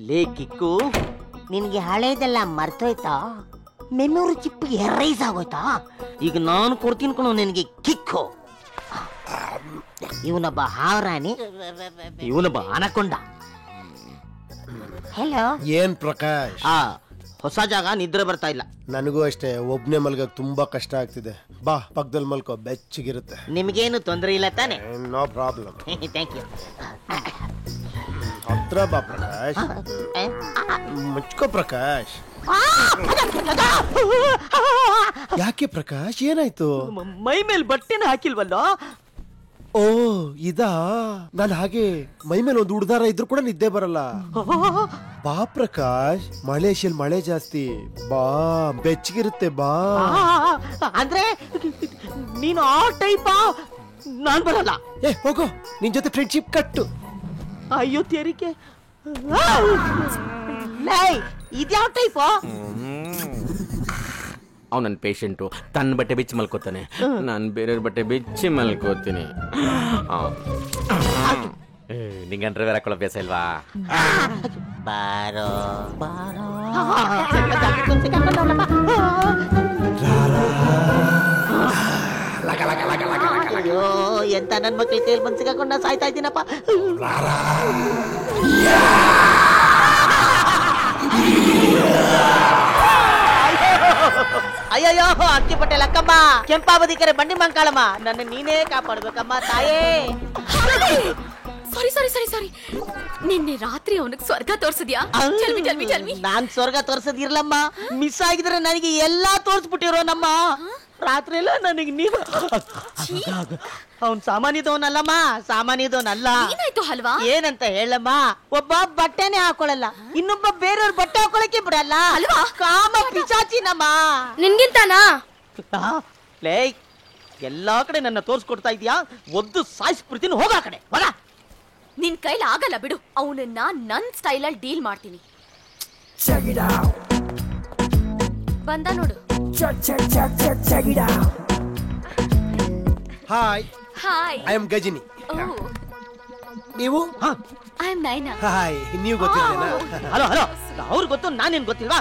ಲೇ ಕಿಕ್ಕು, ನಿನ್ಗೆ ಹಳೇದೆಲ್ಲ ಮರ್ತೋಯ್ತಾ? ಮೆಮೊರಿ ಚಿಪ್ ಎರೈಸ್ ಆಗೋಯ್ತಾ? ಈಗ ನಾನು ಕೊಡ್ತೀನಿ ಕಣೋ ನಿನಗೆ ಕಿಕ್ಕು. ಇವನೊಬ್ಬ ಹಾವರಾಣಿ, ಇವನೊಬ್ಬ ಅನಕೊಂಡ. ಹೆಲೋ. ಏನ್ ಪ್ರಕಾಶ್? ಹೊಸ ಜಾಗ, ನಿದ್ರೆ ಬರ್ತಾ ಇಲ್ಲ. ನನಗೂ ಅಷ್ಟೇ, ಒಬ್ನೇ ಮಲ್ಗಕ್ ತುಂಬಾ ಕಷ್ಟ ಆಗ್ತಿದೆ. ಬಾ ಪಕ್ಕದಲ್ಲಿ ಮಲ್ಕೋ, ಬೆಚ್ಚಗಿರುತ್ತೆ. ನಿಮ್ಗೇನು ತೊಂದರೆ ಇಲ್ಲ ತಾನೆ? No problem. Thank you. ಹತ್ರ ಬಾ ಪ್ರಕಾಶ್. ಮುಚ್ಕೋ ಪ್ರಕಾಶ್. ಯಾಕೆ ಪ್ರಕಾಶ್, ಏನಾಯ್ತು? ಮೈ ಮೇಲೆ ಬಟ್ಟೆನ ಹಾಕಿಲ್ವಲ್ಲ? ಓ ಇದಾ, ನಾನು ಹಾಗೆ ಮೈ ಮೇಲೆ ಒಂದು ಉಡ್ದಾರ ಇದ್ರು ಕೂಡ ನಿದ್ದೆ ಬರಲ್ಲ. ಬಾ ಪ್ರಕಾಶ್, ಮಲೇಷಿಯಲ್ ಮಳೆ ಜಾಸ್ತಿ, ಬಾ ಬೆಚ್ಚಗಿರುತ್ತೆ ಬಾ. ಅಂದ್ರೆ ನೀನು ಆ ಟೈಪಾ? ನಾನ್ ಬರಲ್ಲ. ಹೋಗೋ, ನಿನ್ ಜೊತೆ ಫ್ರೆಂಡ್ಶಿಪ್ ಕಟ್ಟು. ಅಯ್ಯೋ ತೆರಿಗೆ. ಇದ್ಯಾವ ಟೈಪು? ಅವ್ ನನ್ನ ಪೇಷಂಟು, ತನ್ನ ಬಟ್ಟೆ ಬಿಚ್ಚಿ ಮಲ್ಕೋತಾನೆ, ನಾನು ಬೇರೆಯವ್ರ ಬಟ್ಟೆ ಬಿಚ್ಚಿ ಮಲ್ಕೋತೀನಿ. ನಿಂಗೆ ಅಂಡರ್ವೇರ್ ಹಾಕೊಳ್ಳೋ ಅಭ್ಯಾಸ ಇಲ್ವಾ? ಬಾರೋ ಬಾರೋ. ಅಯ್ಯೋ, ಎಂತ ನನ್ ಮಕ್ಳ ಕೈಯಲ್ಲಿ ಬಂದು ಸಿಗಾಕೊಂಡ ಸಾಯ್ತಾ ಇದ್ದೀನಪ್ಪ. ಅಯ್ಯಯ್ಯೋ, ಅಕ್ಕಿ ಪಟೇಲ್ ಅಕ್ಕಮ್ಮ, ಕೆಂಪಾವತಿ ಕೆರೆ ಬಂಡಿ ಮಂಕಾಳಮ್ಮ, ನನ್ನ ನೀನೇ ಕಾಪಾಡ್ಬೇಕಮ್ಮ ತಾಯೇ. ಸಾರಿ ಸಾರಿ ಸಾರಿ ಸಾರಿ, ನಿನ್ನೆ ರಾತ್ರಿ ಅವನಿಗೆ ಸ್ವರ್ಗ ತೋರ್ಸಿದ್ಯಾ? ನಾನ್ ಸ್ವರ್ಗ ತೋರ್ಸದಿರ್ಲಮ್ಮ, ಮಿಸ್ ಆಗಿದ್ರೆ ನನಗೆ ಎಲ್ಲಾ ತೋರ್ಸ್ಬಿಟ್ಟಿರೋ ನಮ್ಮ. ರಾತ್ರಿ ಎಲ್ಲ ನನಗೆ ನೀವು ಅವ್ನ್ ಸಾಮಾನ್ಯದವನಲ್ಲಮ್ಮ, ಸಾಮಾನ್ಯದವನಲ್ಲ. ಏನಾಯ್ತು ಹಲ್ವಾ? ಏನಂತ ಹೇಳಮ್ಮ, ಒಬ್ಬ ಬಟ್ಟೆನೆ ಹಾಕೊಳಲ್ಲ, ಇನ್ನೊಬ್ಬ ಬೇರೆಯವ್ರ ಬಟ್ಟೆ ಹಾಕೊಳಕ್ಕೆ ಬಿಡಲ್ಲ ಅಲ್ವಾ? ಕಾಮ ಪಿಚಾಚಿನಮ್ಮ. ನಿನ್ಗಿಂತಾನಾ? ಲೇ, ಎಲ್ಲಾ ಕಡೆ ನನ್ನ ತೋರ್ಸ್ಕೊಡ್ತಾ ಇದೀಯಾ? ಒದ್ದು ಸಾಯಿಸ್ಬಿಡ್ತೀನಿ, ಹೋಗ ಆ ಕಡೆ ಹೋಗ. ನಿನ್ ಕೈಲಿ ಆಗಲ್ಲ ಬಿಡು, ಅವನನ್ನ ನನ್ ಸ್ಟೈಲಲ್ಲಿ ಡೀಲ್ ಮಾಡ್ತೀನಿ. ಬಂದ ನೋಡು. Hi hi, I am Gajini. ನೀವು? I am Naina. ಹಾಯ್, ನೀವು ಗೊತ್ತಿದ್ದೇನಾ? ಹಲೋ ಹಲೋ, ಅವ್ರು ಗೊತ್ತು, ನಾನೇನ್ ಗೊತ್ತಿಲ್ವಾ?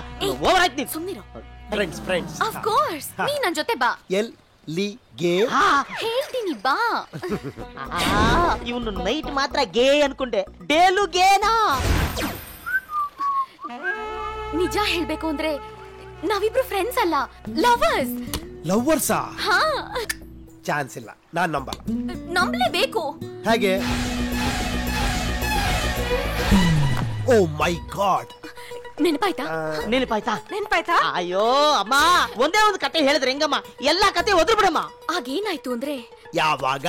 ಓವರ್ ಆಯ್ತು ನೀನು. ಸುಮ್ನಿರು. Friends friends. ಆಫ್ ಕೋರ್ಸ್, ನೀ ನನ್ ಜೊತೆ ಬಾ. ಎಲ್ಲಿಗೆ? ಹೇಳ್ತೀನಿ ಬಾ. ಇವನು ನೈಟ್ ಮಾತ್ರ ಗೇ ಅನ್ಕೊಂಡೆ, ಡೇಲು ಗೇನಾ? ನಿಜ ಹೇಳ್ಬೇಕು ಅಂದ್ರೆ ನಾವಿಬ್ರು ಫ್ರೆಂಡ್ಸ್ ಅಲ್ಲ, ಲವರ್ಸ್. ಲವರ್ಸಾ? ಹಾ. ಚಾನ್ಸ್ ಇಲ್ಲ, ನಾನ್ ನಂಬಲ್ಲ. ನಂಬಲೇಬೇಕು. ಹೇಗೆ? ಓ ಮೈ ಗಾಡ್, ನೆನಪಾಯ್ತಾ? ನೆನಪಾಯ್ತಾ? ಅಯ್ಯೋ ಅಮ್ಮ, ಒಂದೇ ಒಂದು ಕತೆ ಹೇಳಿದ್ರೆ ಹೆಂಗಮ್ಮ? ಎಲ್ಲಾ ಕತೆ ಒದ್ರು ಬಿಡಮ್ಮ. ಆಗೇನಾಯ್ತು ಅಂದ್ರೆ, ಯಾವಾಗ?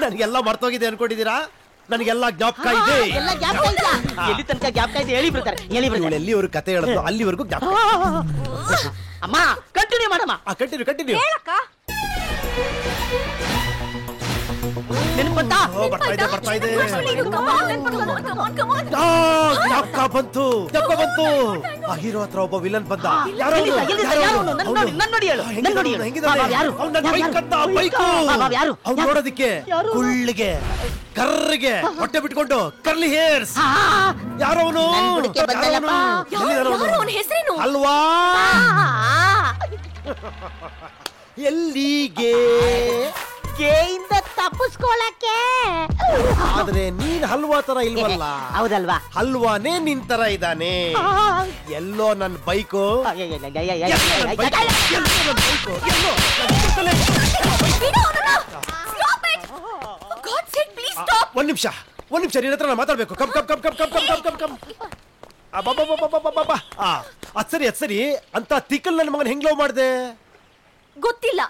ನನಗೆಲ್ಲ ಮರ್ತೋಗಿದೆ ಅನ್ಕೊಂಡಿದ್ದೀರಾ? ನನಗೆಲ್ಲ ಜ್ಞಾಪಕ ಇದೆ. ಎಲ್ಲಿ ತನಕ ಜ್ಞಾಪಕ ಇದೆ ಹೇಳಿ ಬಿಡ್ತಾರೆ, ಹೇಳಿ ಬಿಡ್ತಾರೆ. ಎಲ್ಲಿವರೆಗೂ ಕತೆ ಹೇಳೋದು ಅಲ್ಲಿವರೆಗೂ ಜ್ಞಾಪಕ. ಅಮ್ಮ ಕಂಟಿನ್ಯೂ ಮಾಡಮ್ಮ. ಕಂಟಿನ್ಯೂ. ನೆನಪಂತ ಬರ್ತಾ ಇದೆ. ಜ್ಞಾಪಕ ಬಂತು. ಆ ಹೀರೋ ಹತ್ರ ಒಬ್ಬ ವಿಲನ್ ಬಂದ. ನೋಡೋದಿಕ್ಕೆ ಕುಳ್ಳಿಗೆ ಕರ್ರಿಗೆ ಹೊಟ್ಟೆ ಬಿಟ್ಕೊಂಡು ಕರ್ಲಿ ಹೇರ್ಸ್. ಯಾರವನು? ಹೆಸರೇನು ಅಲ್ವಾ? ಎಲ್ಲಿಗೆ? ಗೇಯಿಂದ ತಪ್ಪಿಸ್ಕೊಳಕ್ಕೆ. ಆದ್ರೆ ನೀನ್ ಹಲ್ವಾ ತರ ಇಲ್ವಲ್ಲ? ಹೌದಲ್ವಾ? ಹಲ್ವಾನೇ ನಿನ್ ತರ ಇದ್ದಾನೆ. ಎಲ್ಲೋ ನನ್ ಬೈಕು. ಒಂದ್ ನಿಮಿಷ ನಿನ್ನ ಹತ್ರ ಮಾತಾಡ್ಬೇಕು. ಅದ್ ಸರಿ ಅಂತ ತಿಕ್ಕಲ್ ನನ್ನ ಮಗನ್ ಹೆಂಗ್ ಲವ್ ಮಾಡ್ದೆ? ಗೊತ್ತಿಲ್ಲ,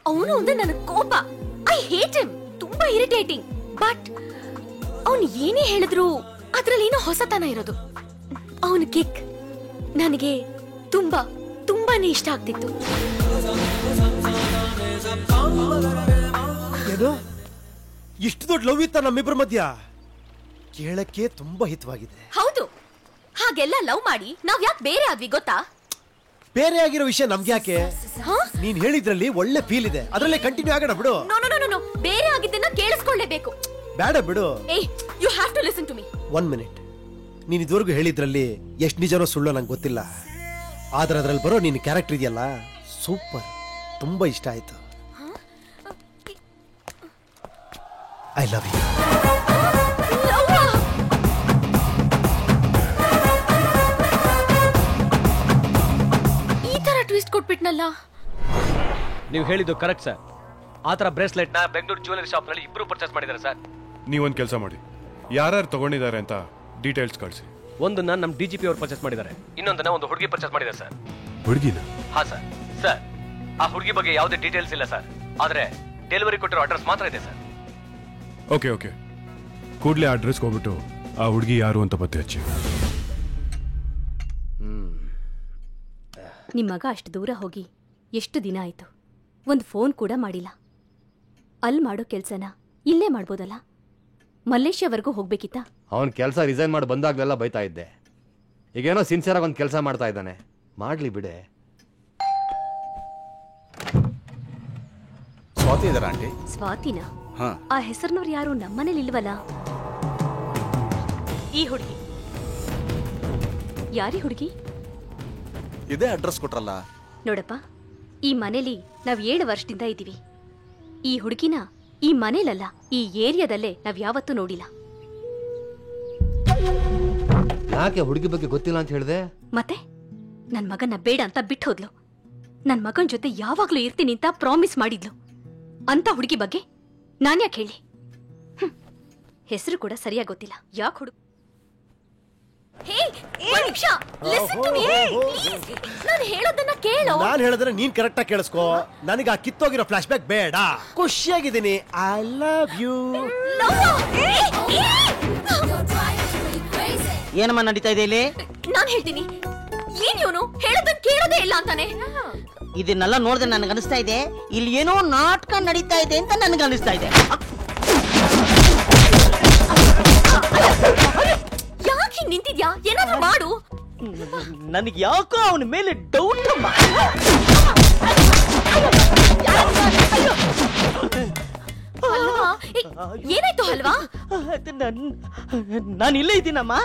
ಅವನು ಅಂದ್ರೆ ನನಗೆ ಕೋಪ. ಐ ಹೇಟ್ ಹಿಮ್, ತುಂಬಾ ಇರಿಟೇಟಿಂಗ್. ಬಟ್ ಅವನು ಏನೇ ಹೇಳಿದ್ರು ಅದ್ರಲ್ಲಿ ಏನೋ ಹೊಸತನ ಇರೋದು. ಅವನ ಕಿಕ್ ನನಗೆ ತುಂಬಾನೇ ಇಷ್ಟ ಆಗ್ತಿತ್ತು. ಏನು ಇಷ್ಟು ದೊಡ್ಡ ಲವ್ ಇತ್ತ ನಮ್ಮಿಬ್ಬರ ಮಧ್ಯ? ಕೇಳಕ್ಕೆ ತುಂಬಾ ಹಿತವಾಗಿದೆ. ಹೌದು, ಹಾಗೆಲ್ಲ ಲವ್ ಮಾಡಿ ನಾವ್ ಯಾಕೆ ಬೇರೆ ಆದ್ವಿ ಗೊತ್ತಾ? ಬೇರೆ ಆಗಿರೋ ವಿಷಯ ನಮ್ಗೆ ಯಾಕೆ? ನೀನ್ ಹೇಳಿದ್ರಲ್ಲಿ ಒಳ್ಳೆ ಫೀಲ್ ಇದೆ, ಅದ್ರಲ್ಲೇ ಕಂಟಿನ್ಯೂ ಆಗೋಣ ಬಿಡು. ನೋ ನೋ ನೋ ನೋ, ಬೇರೆ ಆಗಿದ್ದನ್ನ ಕೇಳಿಸ್ಕೊಳ್ಳೇಬೇಕು. ಬೇಡ ಬಿಡು. ಏಯ್, you have to listen to me. 1 minute. ನೀನ್ ಇದುವರೆಗೂ ಹೇಳಿದ್ರಲ್ಲಿ ಎಷ್ಟು ನಿಜನೋ ಸುಳ್ಳೋ ನಂಗೆ ಗೊತ್ತಿಲ್ಲ, ಆದ್ರೆ ಅದ್ರಲ್ಲಿ ಬರೋ ನಿನ್ನ ಕ್ಯಾರೆಕ್ಟರ್ ಇದೆಯಲ್ಲ, ಸೂಪರ್, ತುಂಬಾ ಇಷ್ಟ ಆಯ್ತು. I love you. ಈ ತರ ಟ್ವಿಸ್ಟ್ ಕೊಟ್ಬಿಟ್ನಲ್ಲ. ನೀವು ಹೇಳಿದ್ದು ಕರೆಕ್ಟ್ ಸರ್. ಆ ತರ ಬ್ರೇಸ್ಲೆಟ್ ನ ಬೆಂಗಳೂರು ಜ್ಯುವೆಲರಿ ಶಾಪ್ ನಲ್ಲಿ ಇಬ್ರು ಪರ್ಚೇಸ್ ಮಾಡಿದ್ದಾರೆ ಸರ್. ನೀವೊಂದು ಕೆಲಸ ಮಾಡಿ, ಯಾರ್ಯಾರು ತಗೊಂಡಿದ್ದಾರೆ ಅಂತ ಡೀಟೇಲ್ಸ್ ಕಳಿಸಿ. ಒಂದನ್ನ ನಮ್ಮ DGP ಅವರು ಪರ್ಚೇಸ್ ಮಾಡಿದ್ದಾರೆ, ಇನ್ನೊಂದನ್ನ ಒಂದು ಹುಡುಗಿ ಪರ್ಚೇಸ್ ಮಾಡಿದ್ದಾರೆ ಸರ್. ಹುಡುಗಿನ? ಹಾ ಸರ್. ಸರ್, ಆ ಹುಡುಗಿ ಬಗ್ಗೆ ಯಾವುದೇ ಡೀಟೇಲ್ಸ್ ಇಲ್ಲ ಸರ್, ಆದ್ರೆ ಡೆಲಿವರಿ ಕೊಟ್ಟಿರೋ ಅಡ್ರೆಸ್ ಮಾತ್ರ ಇದೆ ಸರ್. ಓಕೆ ಓಕೆ, ಕೂಡಲೇ ಅಡ್ರೆಸ್ಗೆ ಹೋಗ್ಬಿಟ್ಟು ಆ ಹುಡುಗಿ ಯಾರು ಅಂತ ಪತ್ತೆ ಹಚ್ಚಿ. ನಿಮ್ಮ ಮಗ ಅಷ್ಟು ದೂರ ಹೋಗಿ ಎಷ್ಟು ದಿನ ಆಯ್ತು, ಒಂದು ಫೋನ್ ಕೂಡ ಮಾಡಿಲ್ಲ. ಅಲ್ಲಿ ಮಾಡೋ ಕೆಲ್ಸನ ಇಲ್ಲೇ ಮಾಡ್ಬೋದಲ್ಲ? ಮಲೇಷ್ಯಾವರೆಗೂ ಹೋಗ್ಬೇಕಿತ್ತ? ಅವನ್ ಕೆಲಸ ರಿಸೈನ್ ಮಾಡಿ ಬಂದಾಗ್ಲೆಲ್ಲ ಬೈತಾ ಇದ್ದೆ. ಈಗೇನೋ ಸಿನ್ಸಿಯರ್ ಆಗಿ ಒಂದು ಕೆಲಸ ಮಾಡ್ತಾ ಇದ್ದಾನೆ, ಮಾಡ್ಲಿ ಬಿಡೆ. ಸ್ವಾತಿ ಇದಾರ ಆಂಟಿ? ಸ್ವಾತಿನ? ಆ ಹೆಸರಿನವ್ರು ಯಾರು ನಮ್ಮನೇಲಿ ಇಲ್ವಲ್ಲ? ಈ ಹುಡುಗಿ ಯಾರಿ ಹುಡುಗಿ? ಇದೇ ಅಡ್ರೆಸ್ ಕೊಟ್ರಲ್ಲ. ನೋಡಪ್ಪ, ಈ ಮನೇಲಿ ನಾವ್ 7 ವರ್ಷದಿಂದ ಇದ್ದೀವಿ. ಈ ಹುಡುಗಿನ ಈ ಮನೇಲಲ್ಲ, ಈ ಏರಿಯಾದಲ್ಲೇ ನಾವ್ ಯಾವತ್ತೂ ನೋಡಿಲ್ಲ. ಯಾಕೆ ಹುಡುಗಿ ಬಗ್ಗೆ ಗೊತ್ತಿಲ್ಲ ಅಂತ ಹೇಳಿದೆ? ಮತ್ತೆ ನನ್ ಮಗನ ಬೇಡ ಅಂತ ಬಿಟ್ಟು ಹೋದ್ಲು. ನನ್ ಮಗನ್ ಜೊತೆ ಯಾವಾಗ್ಲೂ ಇರ್ತೀನಿ ಅಂತ ಪ್ರಾಮಿಸ್ ಮಾಡಿದ್ಲು. ಅಂತ ಹುಡುಗಿ ಬಗ್ಗೆ ನಾನ್ಯಾಕೆ ಹೇಳಿ? ಹೆಸರು ಕೂಡ ಸರಿಯಾಗಿ ಗೊತ್ತಿಲ್ಲ. ಯಾಕೆ ಹುಡುಗ? ನಾನು ಹೇಳೋದನ್ನ ಕೇಳು. ನಾನು ಹೇಳಿದ್ರೆ ನೀನ್ ಕರೆಕ್ಟ್ ಆಗಿ ಕೇಳಿಸ್ಕೋ. ನನಗೆ ಆ ಕಿತ್ತೋಗಿರೋ ಫ್ಲಾಶ್ ಬ್ಯಾಕ್ ಬೇಡ. ಖುಷಿಯಾಗಿದ್ದೀನಿ. I love you. ಏನಮ್ಮ ನಡೀತಾ ಇದೆ ಇಲ್ಲಿ? ನಾನು ಹೇಳ್ತೀನಿ. ಏನ್ ಇವನು ಹೇಳೋದನ್ನ ಕೇಳೋದೇ ಇಲ್ಲ ಅಂತಾನೆ. ಇದನ್ನೆಲ್ಲ ನೋಡಿದ್ರೆ ನನಗೆ ಅನಿಸ್ತಾ ಇದೆ ಇಲ್ಲಿ ಏನೋ ನಾಟಕ ನಡೀತಾ ಇದೆ ಅಂತ ನನಗೆ ಅನಿಸ್ತಾ ಇದೆ. ಯಾಕೆ ನಿಂತಿದ್ಯಾ? ಏನಾದ್ರೂ ಮಾಡು. ನನಗೆ ಯಾಕೋ ಅವನ ಮೇಲೆ ಡೌಟ್. ಏನಾಯ್ತು ಅಲ್ವಾ? ನಾನು ಇಲ್ಲೇ ಇದ್ದೀನಮ್ಮ.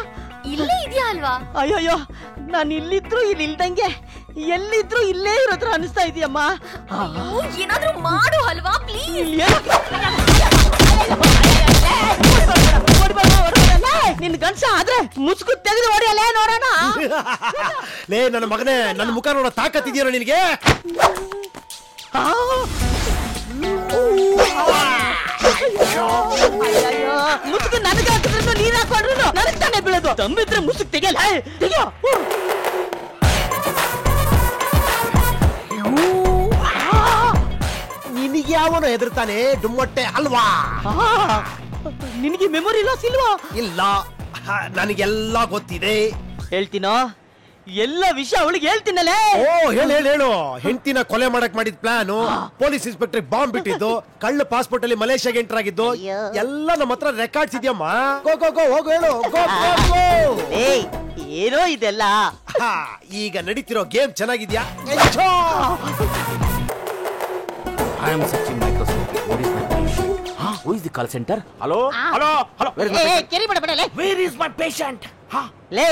ಇಲ್ಲೇ ಇದೆಯಾ ಅಲ್ವಾ? ಅಯ್ಯಯ್ಯೋ, ನಾನು ಇಲ್ಲಿದ್ರು ಇಲ್ಲಿ ಇಲ್ದಂಗೆ ಎಲ್ಲಿದ್ರು ಇಲ್ಲೇ ಇರೋದ್ರ ಅನಿಸ್ತಾ ಇದೆಯಮ್ಮ. ಏನಾದ್ರೂ ಮಾಡು ಅಲ್ವಾ ಪ್ಲೀಸ್. ನಿನ್ ಗಂಡ್ಸ ಆದ್ರೆ ಮುಸುಕು ತೆಗೆದು ಹೊಡೆಯಲೇ ನೋಡೋಣ. ಲೇ ನನ್ನ ಮಗನೇ, ನನ್ನ ಮುಖ ನೋಡೋ ತಾಕತ್ತಿದೆಯೋ ನಿನಗೆ? ಮುಸುಕು ನನಗೆ ಹಾಕಿದ್ರು ನೀರ್ ಹಾಕೊಂಡ್ರು ನನಗ್ ತಾನೇ ಬೀಳೋದು. ತಂಬಿದ್ರೆ ಮುಸುಕ್ ತೆಗಿಯಲ್ಲ. ತೆಗಿಯೋ. ನಿನಗೆ ಯಾವನು ಹೆದರ್ತಾನೆ? ಡುಮ್ಮೊಟ್ಟೆ ಅಲ್ವಾ? ನಿನಗೆ ಮೆಮೊರಿ ಲಾಸ್ ಇಲ್ವಾ? ಇಲ್ಲ, ನನಗೆಲ್ಲ ಗೊತ್ತಿದೆ. ಹೇಳ್ತೀನೋ, ಎಲ್ಲ ವಿಷಯ ಅವಳಿಗೆ ಹೇಳ್ತೀನಲ್ಲೇ. ಓ ಹೇಳು. ಹೆಂಡತಿನ ಕೊಲೆ ಮಾಡಕ್ ಮಾಡಿದ ಪ್ಲಾನು, ಪೊಲೀಸ್ ಇನ್ಸ್ಪೆಕ್ಟರ್ ಬಾಂಬ್ ಬಿಟ್ಟಿದ್ದು, ಕಳ್ಳ ಪಾಸ್ಪೋರ್ಟ್ ಅಲ್ಲಿ ಮಲೇಷ್ಯಾಗೆ ಎಂಟರ್ ಆಗಿದ್ದು ಎಲ್ಲ ನಮ್ಮ ಹತ್ರ ರೆಕಾರ್ಡ್ಸ್ ಇದೆಯಮ್ಮ. ಗೋ ಹೋಗು, ಹೇಳು. ಏನೋ ಇದೆಲ್ಲ. ಈಗ ನಡೀತಿರೋ ಗೇಮ್ ಚೆನ್ನಾಗಿದ್ಯಾ? I am searching Microsoft. Where is my patient? Who is the call center? Hello? Where is my patient? ಕೆರಿ ಬಿಡಬೇಡ. Where is my patient? ಲೇ,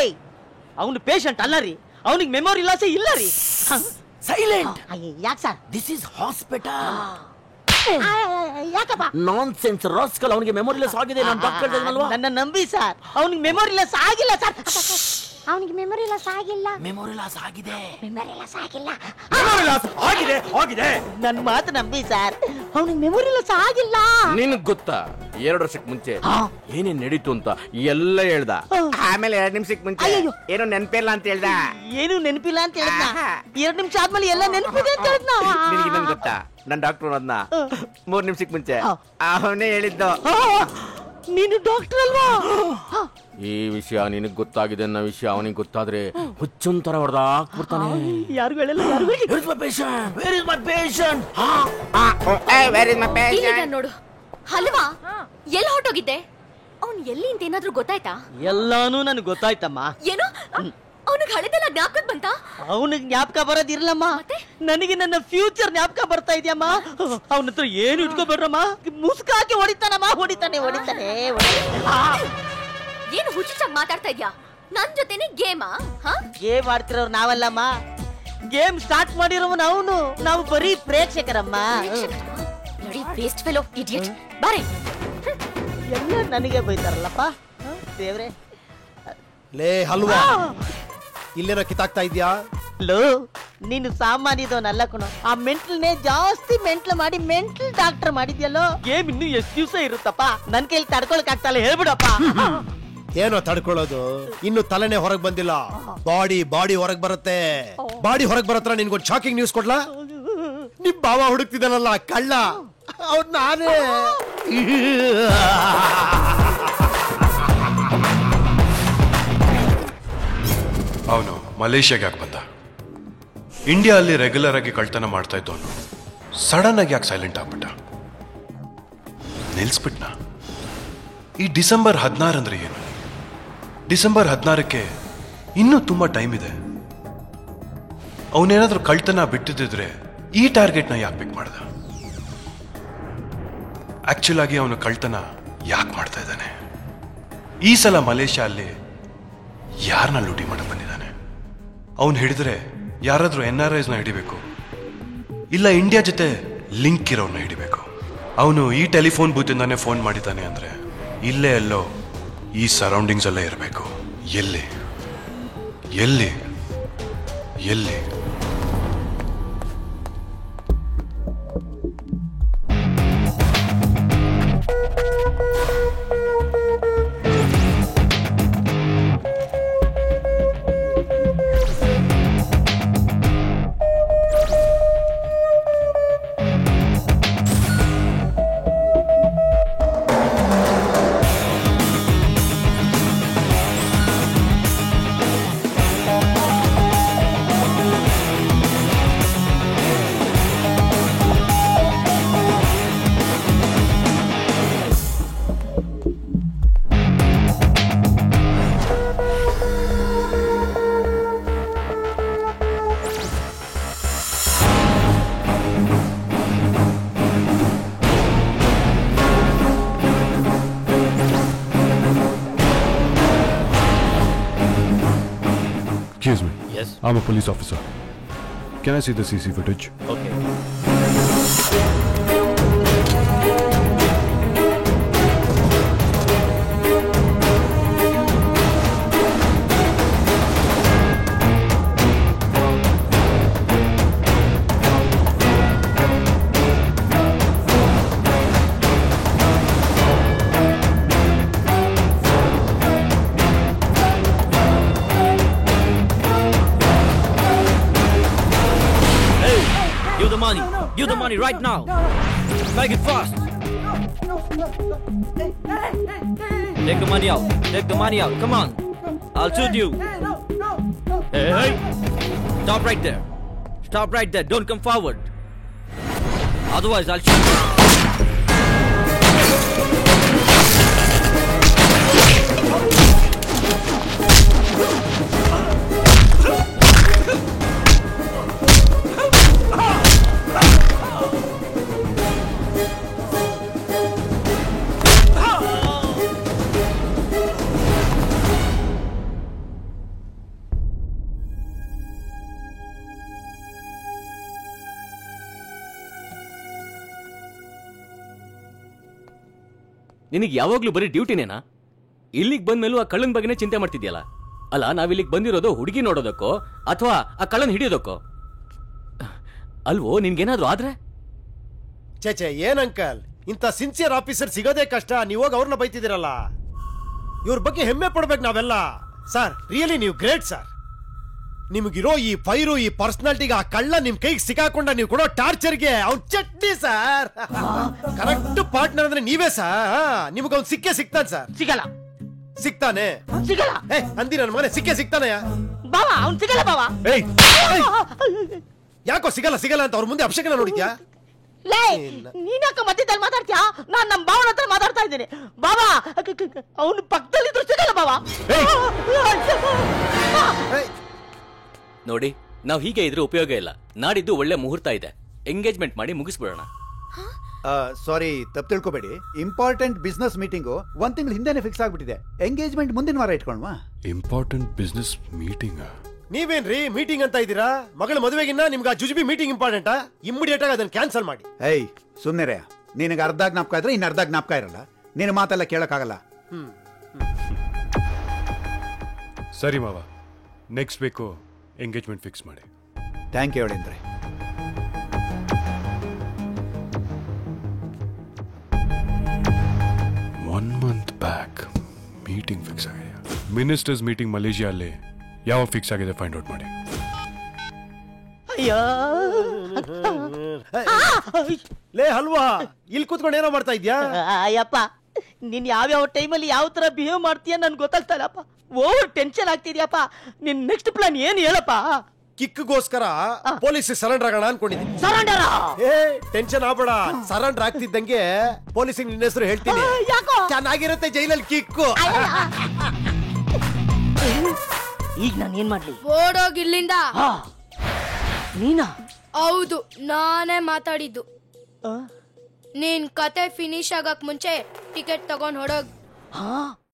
ಅವನು ಪೇಷಂಟ್ ಅಲ್ಲ ರೀ, ಅವನಿಗೆ ಮೆಮೊರಿ ಲಾಸೇ ಇಲ್ಲ ರೀ. Silent. ಯಾಕೆ ಸರ್? This is hospital. ಯಾಕಪ್ಪ? ನಾನ್ಸೆನ್ಸ್ ರಾಸ್ಕಲ್, ಅವನಿಗೆ ಮೆಮೊರಿ ಲಾಸ್ ಆಗಿದೆ. ನಾನು ಡಾಕ್ಟರ್ ಹೇಳಿದ್ನಲ್ವಾ? ನನ್ನ ನಂಬಿ ಸರ್, ಅವನಿಗೆ ಮೆಮೊರಿ ಲಾಸ್ ಆಗಿಲ್ಲ ಸರ್. ಅವನಿಗೆ ಮೆಮೊರಿ ಲಾಸ್ ಆಗಿಲ್ಲ. ಮೆಮೊರಿ ಲಾಸ್ ಆಗಿದೆ. ಆಗಿದೆ. ನನ್ನ ಮಾತು ನಂಬಿ ಸರ್, ಅವನಿಗೆ ಮೆಮೊರಿ ಲಾಸ್ ಆಗಿಲ್ಲ. ನಿನಗ್ ಗೊತ್ತಾ, 2 ವರ್ಷಕ್ಕೆ ಮುಂಚೆ ಏನೇನ್ ನಡೀತು ಅಂತ ಎಲ್ಲ ಹೇಳ್ದ. ಆಮೇಲೆ 2 ನಿಮಿಷಕ್ಕೆ ಮುಂಚೆ ಏನೋ ನೆನಪಿಲ್ಲ ಅಂತ ಹೇಳ್ದ. ಏನು ನೆನಪಿಲ್ಲ ಅಂತ ಹೇಳಿದ್ನ. 2 ನಿಮಿಷ ಆದ್ಮೇಲೆ ಎಲ್ಲ ನೆನಪಿದೆ ಅಂತ ಹೇಳಿದ್ನ. ನಿನಗೆ ಇನ್ನೊಂದು ಗೊತ್ತಾ, ನನ್ನ ಡಾಕ್ಟರ್ ಅದನ್ನ 3 ನಿಮಿಷಕ್ಕೆ ಮುಂಚೆ ಅವನೇ ಹೇಳಿದ್ದು. ನೀನು ಡಾಕ್ಟರ್ ಅಲ್ವಾ? ಈ ವಿಷಯ ನಿನಗ್ ಗೊತ್ತಾಗಿದೆ ಅನ್ನೋ ವಿಷಯ ಅವನಿಗೆ ಗೊತ್ತಾದ್ರೆ ಹುಚ್ಚೊಂತರ ಹೊಡೆದಾಕ್ಬಿಡ್ತಾನೆ. ಯಾರಿಗೂ ಹೇಳಿಲ್ಲ. ನೋಡು ಅಲ್ವಾ? ಎಲ್ಲಿ ಹೊರಟೋಗಿದ್ದೆ? ಅವ್ನು ಎಲ್ಲಿ ಅಂತ ಏನಾದ್ರೂ ಗೊತ್ತಾಯ್ತಾ? ಎಲ್ಲಾನು ನನಗೆ ಗೊತ್ತಾಯ್ತಮ್ಮ. ಏನು? ಅವನಿಗೆ ಹಳೆದೆಲ್ಲ ಜ್ಞಾಪಕ ಬಂತ? ಅವನಿಗೆ ಜ್ಞಾಪಕ ಬರೋದಿರ್ಲಮ್ಮ, ನನಗೆ ನನ್ನ ಫ್ಯೂಚರ್ ಜ್ಞಾಪಕ ಬರ್ತಾ ಇದೆಯಮ್ಮ. ಅವನ ಹತ್ರ ಏನು ಇಟ್ಕೋಬೇಡ್ರಮ್ಮ, ಮುಸ್ಕಾಕಿ ಹೊಡಿತಾನಮ್ಮ, ಹೊಡಿತಾನೆ. ಏನು ಹುಚ್ಚುಚ್ಚಾಗಿ ಮಾತಾಡ್ತಾ ಇದ್ಯಾ? ನನ್ ಜೊತೆನೆ ಗೇಮಾ? ಗೇಮ್ ಆಡ್ತಿರೋರು ನಾವಲ್ಲಮ್ಮ, ಗೇಮ್ ಸ್ಟಾರ್ಟ್ ಮಾಡಿರೋನು ಅವನು. ನಾವು ಬರೀ ಪ್ರೇಕ್ಷಕರಮ್ಮ. ನೋಡಿ ವೇಸ್ಟ್ ಫೆಲೋ ಇಡಿಯಟ್. ಬಾರೆ ಎಲ್ಲ ನನಗೆ ಬೈತಾರಲ್ಲಪ್ಪ ದೇವ್ರೆ. ಲೇ ಹಲ್ವಾ, ಇಲ್ಲೇನೋ ಕಿತ್ತಾಕ್ತಾ ಇದ್ಯಾ? ಲೋ, ನೀನು ಸಾಮಾನ್ಯದವನಲ್ಲ ಕಣೋ. ಆ ಮೆಂಟಲ್ನೇ ಜಾಸ್ತಿ ಮೆಂಟ್ಲ್ ಮಾಡಿ ಮೆಂಟಲ್ ಡಾಕ್ಟರ್ ಮಾಡಿದ್ಯಲ್ಲೋ. ಗೇಮ್ ಇನ್ನು ಎಷ್ಟು ದಿವಸ ಇರುತ್ತಪ್ಪ? ನನ್ ಕೈಲಿ ತಡ್ಕೊಳಕ್ ಆಗ್ತಲ್ಲ, ಹೇಳ್ಬಿಡಪ್ಪ. ಏನೋ ತಡ್ಕೊಳ್ಳೋದು, ಇನ್ನು ತಲೆನೇ ಹೊರಗ್ ಬಂದಿಲ್ಲ. ಬಾಡಿ ಹೊರಗ್ ಬರುತ್ತೆ. ಬಾಡಿ ಹೊರಗ್ ಬರತ್ರ ನಿನ್ಗೊಂದು ಶಾಕಿಂಗ್ ನ್ಯೂಸ್ ಕೊಡ್ಲಾ? ನಿಮ್ ಬಾವ ಹುಡುಕ್ತಿದ್ದಾನಲ್ಲ ಕಳ್ಳ, ಅವ್ರು ನಾನೇ. ಅವನು ಮಲೇಷ್ಯಾಗೆ ಯಾಕೆ ಬಂದ? ಇಂಡಿಯಾ ಅಲ್ಲಿ ರೆಗ್ಯುಲರ್ ಆಗಿ ಕಳ್ತನ ಮಾಡ್ತಾ ಇದ್ದವನು ಸಡನ್ ಆಗಿ ಯಾಕೆ ಸೈಲೆಂಟ್ ಆಗ್ಬಿಟ್ಟ? ನಿಲ್ಸ್ಬಿಟ್ನಾ? ಈ ಡಿಸೆಂಬರ್ 16 ಅಂದ್ರೆ ಏನು? ಡಿಸೆಂಬರ್ 16ಕ್ಕೆ ಇನ್ನೂ ತುಂಬಾ ಟೈಮ್ ಇದೆ. ಅವನೇನಾದ್ರೂ ಕಳ್ತನ ಬಿಟ್ಟಿದ್ರೆ ಈ ಟಾರ್ಗೆಟ್ನ ಯಾಕೆ ಪಿಕ್ ಮಾಡ್ದ? ಆಕ್ಚುಲ್ ಆಗಿ ಅವನು ಕಳ್ತನ ಯಾಕೆ ಮಾಡ್ತಾ ಇದ್ದಾನೆ? ಈ ಸಲ ಮಲೇಷ್ಯಾ ಅಲ್ಲಿ ಯಾರನ್ನ ಲೂಟಿ ಮಾಡಕ್ ಬಂದಿದ್ದಾನೆ? ಅವನು ಹಿಡಿದ್ರೆ ಯಾರಾದ್ರೂ NRIsನ ಹಿಡಿಬೇಕು, ಇಲ್ಲ ಇಂಡಿಯಾ ಜೊತೆ ಲಿಂಕ್ ಇರೋನ್ನ ಹಿಡಿಬೇಕು. ಅವನು ಈ ಟೆಲಿಫೋನ್ ಬೂತಿಂದಾನೆ ಫೋನ್ ಮಾಡಿದ್ದಾನೆ ಅಂದ್ರೆ ಇಲ್ಲೇ ಎಲ್ಲೋ ಈ ಸರೌಂಡಿಂಗ್ಸ್ ಅಲ್ಲೇ ಇರಬೇಕು. ಎಲ್ಲಿ ಎಲ್ಲಿ ಎಲ್ಲಿ? Excuse me. Yes. I'm a police officer. Can I see the CC footage? Okay. Give the money right now. Make it fast. Take the money out. Take the money out. Come on. I'll shoot you. Hey. Stop right there. Stop right there. Don't come forward. Otherwise, I'll shoot you. ನಿನಗೆ ಯಾವಾಗ್ಲೂ ಬರೀ ಡ್ಯೂಟಿನೇನಾ? ಇಲ್ಲಿಗೆ ಬಂದ್ಮೇಲೂ ಆ ಕಳ್ಳನ ಬಗ್ಗೆನೇ ಚಿಂತೆ ಮಾಡ್ತಿದ್ಯಲ್ಲ? ಅಲ್ಲ, ನಾವಿಲ್ಲಿಗೆ ಬಂದಿರೋದು ಹುಡುಗಿ ನೋಡೋದಕ್ಕೋ ಅಥವಾ ಆ ಕಳ್ಳನ್ ಹಿಡಿಯೋದಕ್ಕೋ ಅಲ್ವೋ? ನಿನ್ಗೇನಾದ್ರೂ ಆದ್ರೆ? ಚೇಚೆ, ಏನ್ ಅಂಕಲ್, ಇಂಥ ಸಿನ್ಸಿಯರ್ ಆಫೀಸರ್ ಸಿಗೋದೇ ಕಷ್ಟ. ನೀವಾಗ ಅವ್ರನ್ನ ಬೈತಿದ್ದೀರಲ್ಲ, ಇವ್ರ ಬಗ್ಗೆ ಹೆಮ್ಮೆ ಪಡ್ಬೇಕು ನಾವೆಲ್ಲ. ಸರ್, ರಿಯಲಿ ನೀವು ಗ್ರೇಟ್ ಸರ್. ನಿಮಗಿರೋ ಈ ಫೈರು, ಈ ಪರ್ಸನಾಲಿಟಿಗೆ ಆ ಕಳ್ಳ ನಿಮ್ ಕೈಗೆ ಸಿಕ್ಕಾಕೊಂಡ ನೀವು ಕೊಡೋ ಟಾರ್ಚರ್ಗೆ ಅವ್ನ್ ಚಟ್ನಿ ಸರ್. ಕರೆಕ್ಟ್ ಪಾರ್ಟ್ನರ್ ಅಂದ್ರೆ ನೀವೇ ಸರ್. ನಿಮ್ಗೆ ಅವ್ನ್ ಸಿಗ್ತಾನೆ ಸರ್. ಸಿಗಲ್ಲ. ಸಿಗ್ತಾನೆ? ಸಿಗಲ್ಲ. ಅಂದಿ ನನ್ನ ಮನೆ ಸಿಗ್ತಾನೆಯಾ? ಬಾವ, ಅವ್ನ್ ಸಿಗಲ್ಲ ಬಾವ. ಯಾಕೋ ಸಿಗಲ್ಲ ಅಂತ ಅವ್ರ ಮುಂದೆ ಅಪಶಕನ ನೋಡಿದ್ಯಾ? ಲೇ ನೀನ್ಯಾಕ ಮಧ್ಯದಲ್ಲಿ ಮಾತಾಡ್ತೀಯಾ? ನಾನ್ ನಮ್ ಬಾವನ ಹತ್ರ ಮಾತಾಡ್ತಾ ಇದ್ದೀನಿ. ಬಾಬಾ ಅವನು ಪಕ್ಕದಲ್ಲಿ ಇದ್ರು ಸಿಗಲ್ಲ ಬಾಬಾ. ನೋಡಿ, ನಾವ್ ಹೀಗೆ ಇದ್ರೆ ಉಪಯೋಗ ಇಲ್ಲ. ನಾಡಿದ್ದು ಒಳ್ಳೆ ಮುಹೂರ್ತ ಇದೆ, ಎಂಗೇಜ್ಮೆಂಟ್ ಮಾಡಿ ಮುಗಿಸ್ಬಿಡೋಣ. ಸಾರಿ, ತಪ್ಪು ತಿಳ್ಕೊಬೇಡಿ. ಇಂಪಾರ್ಟೆಂಟ್ ಬಿಸ್ನೆಸ್ ಮೀಟಿಂಗು 1 ತಿಂಗಳು ಹಿಂದೆನೆ ಫಿಕ್ಸ್ ಆಗ್ಬಿಟ್ಟಿದೆ. ಎಂಗೇಜ್ಮೆಂಟ್ ಮುಂದಿನ ವಾರ ಇಟ್ಕೊಳ್ವಾ? Important business meeting? ನೀವೇನ್ರಿ ಮೀಟಿಂಗ್ ಅಂತ ಇದ್ದೀರಾ? ಮಗಳ ಮದುವೆಗಿನ್ನ ನಿಮ್ಗೆ ಆ ಜುಜುಬಿ ಮೀಟಿಂಗ್ ಇಂಪಾರ್ಟೆಂಟಾ? ಇಮ್ಮಿಡಿಯೇಟ್ ಆಗಿ ಅದನ್ನ ಕ್ಯಾನ್ಸಲ್ ಮಾಡಿ. ಏಯ್ ಸುಮ್ಮನೆ, ನಿನಗೆ ಅರ್ಧ ಜ್ಞಾಪಕ ಇದ್ರೆ ಇನ್ನು ಅರ್ಧ ಜ್ಞಾಪಕ ಇರಲ್ಲ. ನಿನ್ನ ಮಾತೆಲ್ಲ ಕೇಳಕ್ಕಾಗಲ್ಲ. ಸರಿ ಮಾವ, ನೆಕ್ಸ್ಟ್ ವೀಕು ಎಂಗೇಜ್ಮೆಂಟ್ ಫಿಕ್ಸ್ ಮಾಡಿ. ಥ್ಯಾಂಕ್ ಯು ಹೇಳಿದ್ರೆ. One month back meeting fix ಆಗಿದೆ. ಮಿನಿಸ್ಟರ್ಸ್ ಮೀಟಿಂಗ್ ಮಲೇಷಿಯಾ ಅಲ್ಲಿ ಯಾವಾಗ ಫಿಕ್ಸ್ ಆಗಿದೆ ಫೈಂಡ್ ಔಟ್ ಮಾಡಿ. ಅಯ್ಯೋ ಲೇ ಹಲ್ವಾ, ಇಲ್ಲಿ ಕೂತ್ಕೊಂಡು ಏನೋ ಮಾಡ್ತಾ ಇದ್ಯಾ? ಅಯ್ಯಪ್ಪ, ನೀನ್ ಯಾವ್ಯಾವ ಟೈಮಲ್ಲಿ ಯಾವ ತರ ಬಿಹೇವ್ ಮಾಡ್ತೀಯ ನನ್ಗೆ ಗೊತ್ತಾಗ್ತಾ ಇಲ್ಲಪ್ಪ. ಓವರ್ ಟೆನ್ಷನ್ ಆಗ್ತಿದ್ಯಪ್ಪ. ನಿನ್ ನೆಕ್ಸ್ಟ್ ಪ್ಲಾನ್ ಏನು ಹೇಳಪ್ಪ? ಕಿಕ್ಗೋಸ್ಕರ ಪೊಲೀಸ್ ಸರೆಂಡರ್ ಆಗೋಣ ಅನ್ಕೊಂಡಿದ್ದೀನಿ. ಸರೆಂಡರ್? ಏ ಟೆನ್ಷನ್ ಆಗ್ಬೇಡ, ಸರೆಂಡರ್ ಆಗ್ತಿದ್ದಂಗೆ ಪೊಲೀಸಿಗೆ ನಿನ್ನ ಹೆಸರು ಹೇಳ್ತೀನಿ. ಯಾಕೋ ಚೆನ್ನಾಗಿರುತ್ತೆ ಜೈಲಲ್ಲಿ ಕಿಕ್ಕು. ಈಗ ನಾನು ಏನ್ ಮಾಡ್ಲಿ? ಓಡೋಗಿ ಇಲ್ಲಿಂದ. ನೀನಾ? ಹೌದು, ನಾನೇ ಮಾತಾಡಿದ್ದು. ನೀನ್ ಕತೆ ಫಿನಿಶ್ ಆಗಕ್ ಮುಂಚೆ ಟಿಕೆಟ್ ತಗೊಂಡ್ ಹೊಡೋಗ್.